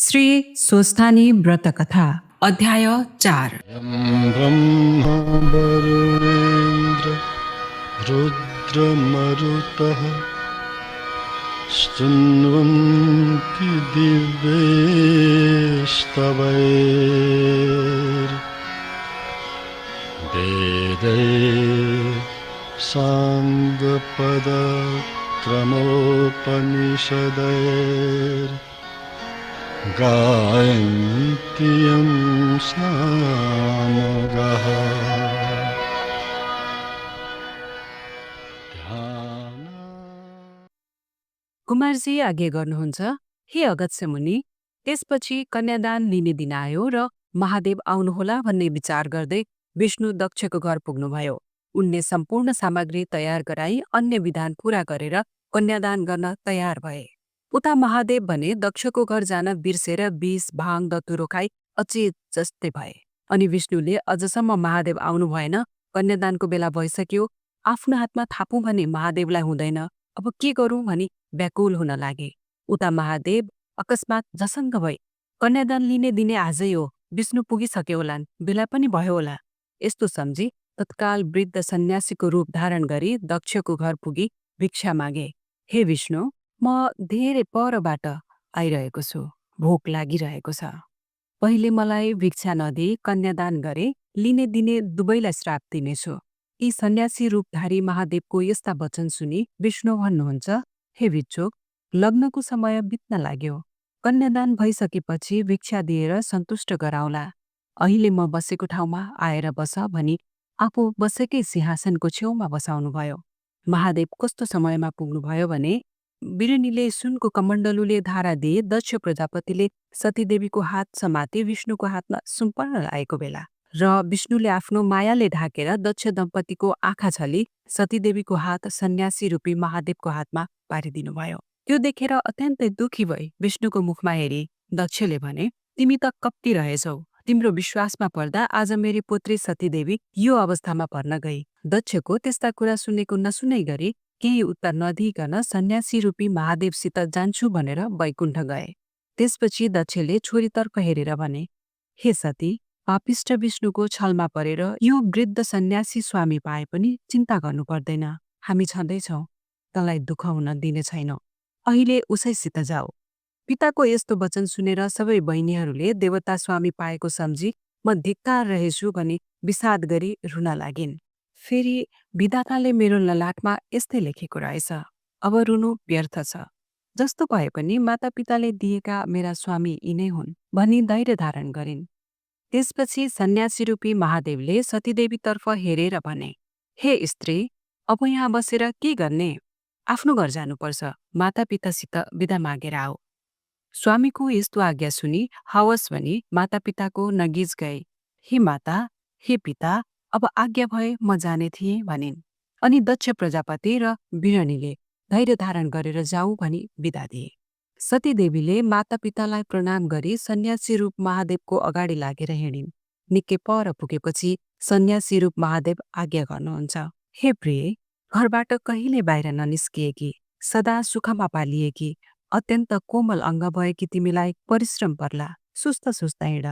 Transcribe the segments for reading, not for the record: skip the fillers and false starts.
श्री स्वस्थानी व्रतकथा अध्याय 4। यं ब्रह्मा वरुणेन्द्र रुद्रमरुतः स्तुन्वन्ति दिव्यैस्तवैर्वेदैः साङ्गपदक्रमोपनिषदैर् गायन्त्यं सामगाः कुमारजी आज्ञा गर्नुहुन्छ। हे अगस्त्य मुनि, त्यसपछि कन्यादान लिने दिन आयो र महादेव आउनुहोला भन्ने विचार गर्दै विष्णु दक्षको घर पुग्नुभयो। उनले सम्पूर्ण सामग्री तयार गराई अन्य विधान पूरा गरेर कन्यादान गर्न तयार भए। उता महादेव भने दक्षको घर जान बिर्सेर विष भाङ दतुरो खाई अचेत जस्तै भए। अनि विष्णुले अझसम्म महादेव आउनु भएन, कन्यादानको बेला भइसक्यो, आफ्नो हातमा थापौँ भने महादेवलाई हुँदैन, अब के गरौँ भनी व्याकुल हुन लागे। उता महादेव अकस्मात झसङ्ग भई, कन्यादान लिने दिने आजै हो, विष्णु पुगिसक्यो होलान्, बेला पनि भयो होला। यस्तो सम्झी तत्काल वृद्ध सन्यासीको रूप धारण गरी दक्षको घर पुगी भिक्षा मागे। हे विष्णु, म धेरै परबाट आइरहेको छु, भोक लागिरहेको छ। पहिले मलाई भिक्षा नदिई कन्यादान गरे, लिने दिने दुवैलाई श्राप दिनेछु। यी सन्यासी रूपधारी महादेवको यस्ता वचन सुनि विष्णु भन्नुहुन्छ, हे भिक्षुक, लग्नको समय बित्न लाग्यो, कन्यादान भइसकेपछि भिक्षा दिएर सन्तुष्ट गराउला। अहिले म बसेको ठाउँमा आएर बस भनी आफू बसेकै सिंहासनको छेउमा बसाउनुभयो। महादेव कस्तो समयमा पुग्नुभयो भने बिरुनीले सुनको कमण्डलुले धारा दिए दक्ष प्रजापतिले सतीदेवीको हात समाते विष्णुको हातमा सुम्पन्न लागेको बेला र विष्णुले आफ्नो मायाले ढाकेर दक्ष दम्पतिको आँखा छली सतीदेवीको हात सन्यासी रूपी महादेवको हातमा पारिदिनुभयो। त्यो देखेर अत्यन्तै दुखी भई विष्णुको मुखमा हेरी दक्षले भने, तिमी त कप्टी रहेछौ, तिम्रो विश्वासमा पर्दा आज मेरी पुत्री सतीदेवी यो अवस्थामा पर्न गई। दक्षको त्यस्ता कुरा सुनेको नसुनै गरी केही उत्तर नदिइकन सन्यासी रूपी महादेवसित जान्छु भनेर वैकुण्ठ गए। त्यसपछि दक्षले छोरीतर्फ हेरेर भने, हे सती, पापिष्ट विष्णुको छलमा परेर यो वृद्ध सन्यासी स्वामी पाए पनि चिन्ता गर्नु पर्दैन, हामी छँदैछौँ, तँलाई दुःख हुन दिने छैनौँ, अहिले उसैसित जाऊ। पिताको यस्तो वचन सुनेर सबै बहिनीहरूले देवता स्वामी पाएको सम्झी म धिक्कार रहेछु भनी विषाद गरी रुन लागिन्। फेरि विधाताले मेरो ललाटमा यस्तै लेखेको रहेछ, अब रुनु व्यर्थ छ, जस्तो भए पनि मातापिताले दिएका मेरा स्वामी यिनै हुन् भनी धैर्य धारण गरिन्। त्यसपछि सन्यासी रूपी महादेवले सतीदेवीतर्फ हेरेर भने, हे स्त्री, अब यहाँ बसेर के गर्ने? आफ्नो घर जानुपर्छ, मातापितासित बिदा मागेर आऊ। स्वामीको यस्तो आज्ञा सुनि हवस् भनी मातापिताको नगिज गए। हे माता, हे पिता, अब आज्ञा भए म जाने थिएँ भनिन्। अनि दक्ष प्रजापति र बिरनीले धैर्य धारण गरेर जाऊ भनी बिदा दिए। सतीदेवीले मातापितालाई प्रणाम गरी सन्यासी रूप महादेवको अगाडि लागेर हिँडिन्। निकै पर पुगेपछि सन्यासी रूप महादेव आज्ञा गर्नुहुन्छ, हे प्रिय, घरबाट कहिले बाहिर ननिस्किएकी, सदा सुखमा पालिएकी, अत्यन्त कोमल अङ्ग भएकी तिमीलाई परिश्रम पर्ला, सुस्त सुस्त हिँड।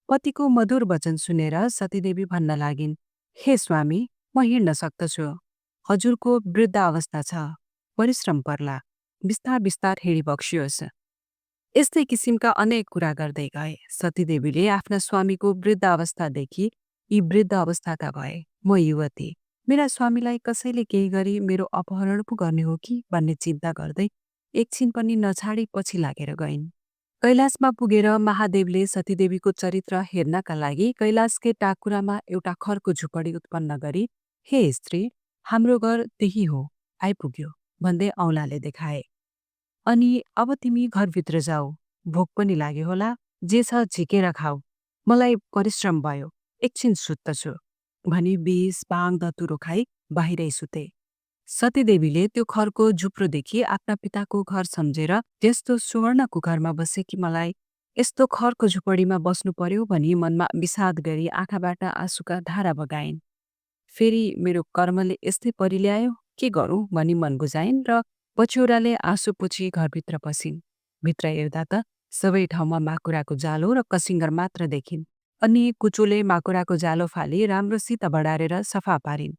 पतिको मधुर वचन सुनेर सतीदेवी भन्न लागिन्, हे स्वामी, म हिँड्न सक्दछु, हजुरको वृद्ध अवस्था छ, परिश्रम पर्ला, बिस्तार बिस्तार हिँडी बक्सियोस्। यस्तै किसिमका अनेक कुरा गर्दै गए। सतीदेवीले आफ्ना स्वामीको वृद्ध अवस्था देखि यी वृद्ध अवस्थाका भए, म युवती, मेरा स्वामीलाई कसैले केही गरी मेरो अपहरण पो गर्ने हो कि भन्ने चिन्ता गर्दै एकछिन पनि नछाडी पछि लागेर गइन्। कैलाशमा पुगेर महादेवले सतीदेवीको चरित्र हेर्नका लागि कैलाशकै टाकुरामा एउटा खरको झुपडी उत्पन्न गरी, हे स्त्री, हाम्रो घर त्यही हो, आइपुग्यो भन्दै औँलाले देखाए। अनि अब तिमी घरभित्र जाऊ, भोक पनि लाग्यो होला, जे छ झिकेर खाऊ, मलाई परिश्रम भयो, एकछिन सुत्तछु भनी विष भाङ दतुरो खाई बाहिरै सुते। सतीदेवीले त्यो खरको झुप्रोदेखि आफ्ना पिताको घर सम्झेर त्यस्तो सुवर्णको घरमा बसेकी मलाई यस्तो खरको झुपडीमा बस्नु पर्यो भनी मनमा विषाद गरी आँखाबाट आँसुका धारा बगाइन्। फेरि मेरो कर्मले यस्तै परिल्यायो, के गरौँ भनी मन बुझाइन् र पछ्यौराले आँसु पुछी घरभित्र पसिन्। भित्र हेर्दा त सबै ठाउँमा माकुराको जालो र कसिङ्गर मात्र देखिन्। अनि कुचोले माकुराको जालो फाली राम्रोसित बढारेर सफा पारिन्।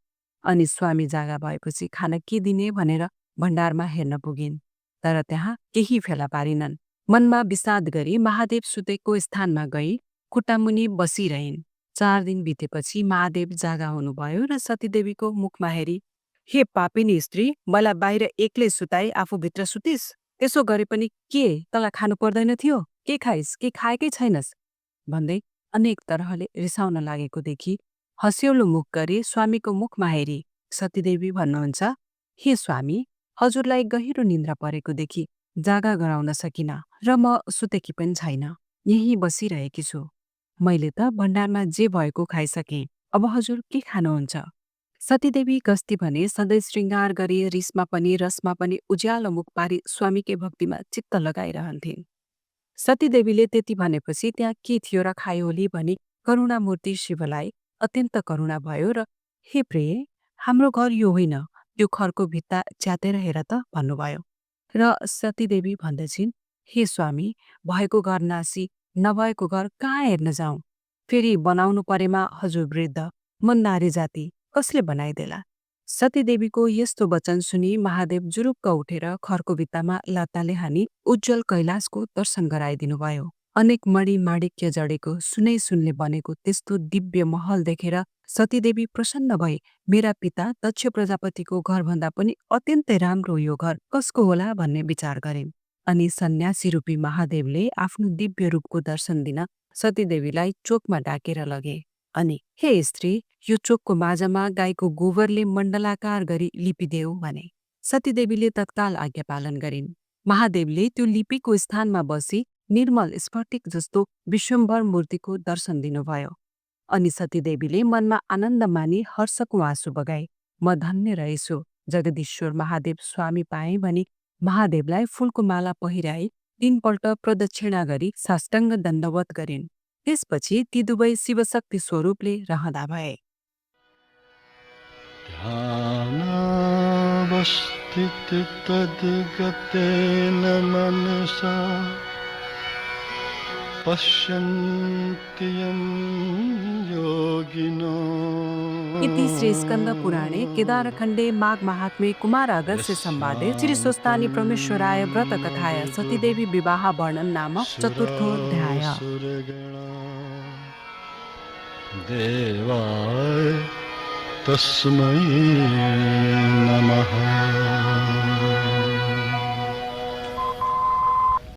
अनि स्वामी जागा भएपछि खान के दिने भनेर भण्डारमा हेर्न पुगिन्। तर त्यहाँ केही फेला पारिनन्। मनमा विषाद गरी महादेव सुतेको स्थानमा गई खुट्टामुनि बसिरहिन्। 4 दिन बितेपछि महादेव जागा हुनुभयो र सतीदेवीको मुखमा हेरी, "हे पापिनी स्त्री, मलाई बाहिर एक्लै सुताई आफू भित्र सुतिस्? त्यसो गरे पनि के तँलाई खानु पर्दैन थियो? के खाइस् कि खाएकै छैनस्?" भन्दै अनेक तरहले रिसाउन लागेको देखि हँस्यौलो मुख गरी स्वामीको मुखमा हेरी सतीदेवी भन्नुहुन्छ, "हे स्वामी, हजुरलाई गहिरो निन्द्रा परेको देखि जागा गराउन सकिन र म सुतेकी पनि छैन। यहीँ बसिरहेकी छु। मैले त भण्डारमा जे भएको खाइसकेँ। अब हजुर के खानुहुन्छ?" सतीदेवी गस्ती भने सधैँ श्रृङ्गार गरी रिसमा पनि रसमा पनि उज्यालो मुख पारी स्वामीकै भक्तिमा चित्त लगाइरहन्थिन्। सतीदेवीले त्यति भनेपछि त्यहाँ के थियो र खायो होली भनी करुणामूर्ति शिवलाई अत्यन्त करुणा भयो र "हे प्रिय, हाम्रो घर यो होइन, त्यो खरको भित्ता च्यातेर हेर त" भन्नुभयो। र सतीदेवी भन्दछिन्, "हे स्वामी, भएको घर नासी नभएको घर कहाँ हेर्न जाउँ? फेरि बनाउनु परेमा हजुर वृद्ध, म नारी जाति, कसले बनाइदेला?" सतीदेवीको यस्तो वचन सुनि महादेव जुरुक्क उठेर खरको भित्तामा लत्ताले हानी उज्जवल कैलाशको दर्शन गराइदिनुभयो। अनेक मणि माणिक्य जडेको सुनै सुनले बनेको त्यस्तो दिव्य महल देखेर सतीदेवी प्रसन्न भई मेरा पिता दक्ष प्रजापतिको घरभन्दा पनि अत्यन्तै राम्रो यो घर कसको होला भन्ने विचार गरिन्। अनि सन्यासी रूपी महादेवले आफ्नो दिव्य रूपको दर्शन दिन सतीदेवीलाई चोकमा डाकेर लगे। अनि, "हे स्त्री, यो चोकको माझमा गाईको गोबरले मण्डलाकार गरी लिपिदेऊ" भने। सतीदेवीले तत्काल आज्ञा पालन गरिन्। महादेवले त्यो लिपिको स्थानमा बसी निर्मल स्फटिक जस्तो विश्वम्भर मूर्तिको दर्शन दिनुभयो। अनि सतीदेवीले मनमा आनन्द मानी हर्षको आँसु बगाए। "म धन्य रहेछु, जगदीश्वर महादेव स्वामी पाएँ" भनी महादेवलाई फूलको माला पहिराई 3 पल्ट प्रदक्षिणा गरी साष्टाङ्ग दण्डवत गरिन्। त्यसपछि ती दुवै शिवशक्ति स्वरूपले रहँदा भए। ध्यानावस्थिततद्गतेन मनसा पश्यन्ति यं योगिनो। इति श्री स्कंद पुराणे केदारखण्डे माघ महात्म्ये कुमार अगस्त्य संवादे श्री स्वस्तानि परमेश्वराय व्रत कथाय सतीदेवी विवाह वर्णन नाम चतुर्थोऽध्याय। देवाय तस्मै नमः।